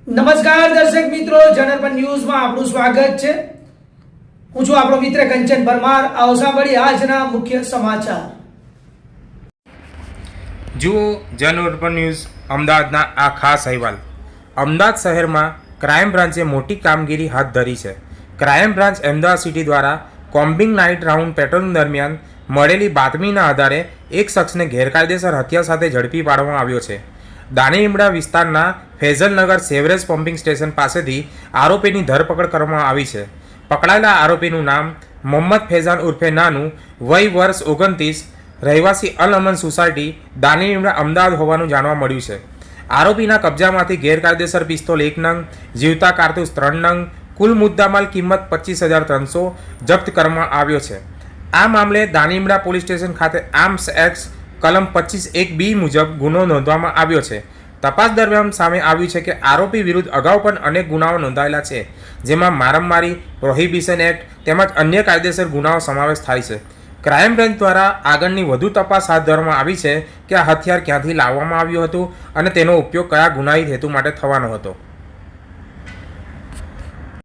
નમસ્કાર દર્શક મિત્રો, જનરપન ન્યૂઝમાં આપનું સ્વાગત છે। હું છું આપણો મિત્ર કંચન પરમાર। આવો સાંભળીએ આજના મુખ્ય સમાચાર। જુઓ જનરપન ન્યૂઝ અમદાવાદના આ ખાસ અહેવાલ। અમદાવાદ શહેરમાં ક્રાઇમ બ્રાન્ચે મોટી કામગીરી હાથ ધરી છે। ક્રાઇમ બ્રાન્ચ અમદાવાદ સિટી દ્વારા કોમ્બિંગ નાઇટ રાઉન્ડ પેટ્રોલિંગ દરમિયાન મળેલી બાતમીના આધારે એક શખ્સને ગેરકાયદેસર હથિયાર સાથે ઝડપી પાડવામાં આવ્યો છે। દાણીલીમડા વિસ્તારના ફેઝલનગર સેવરેજ પમ્પિંગ સ્ટેશન પાસેથી આરોપીની ધરપકડ કરવામાં આવી છે। પકડાયેલા આરોપીનું નામ મોહમ્મદ ફૈઝાન ઉર્ફે નાનું, વય વર્ષ 29, રહેવાસી અલ અમન સોસાયટી, દાણીલીમડા, અમદાવાદ હોવાનું જાણવા મળ્યું છે। આરોપીના કબજામાંથી ગેરકાયદેસર પિસ્તોલ 1 નંગ, જીવતા કારતૂસ 3 નંગ, કુલ મુદ્દામાલ કિંમત 25,300 જપ્ત કરવામાં આવ્યો છે। આ મામલે દાણીલીમડા પોલીસ સ્ટેશન ખાતે આર્મ્સ એક્ટ કલમ 25(1)B મુજબ ગુનો નોંધવામાં આવ્યો છે। તપાસ દરમિયાન સામે આવ્યું છે કે આરોપી વિરુદ્ધ અગાઉ પણ અનેક ગુનાઓ નોંધાયેલા છે, જેમાં મારામારી, પ્રોહિબિશન એક્ટ તેમજ અન્ય કાયદેસર ગુનાઓ સમાવેશ થાય છે। ક્રાઇમ બ્રાન્ચ દ્વારા આગળની વધુ તપાસ હાથ ધરવામાં આવી છે કે આ હથિયાર ક્યાંથી લાવવામાં આવ્યું હતું અને તેનો ઉપયોગ કયા ગુનાહિત હેતુ માટે થવાનો હતો।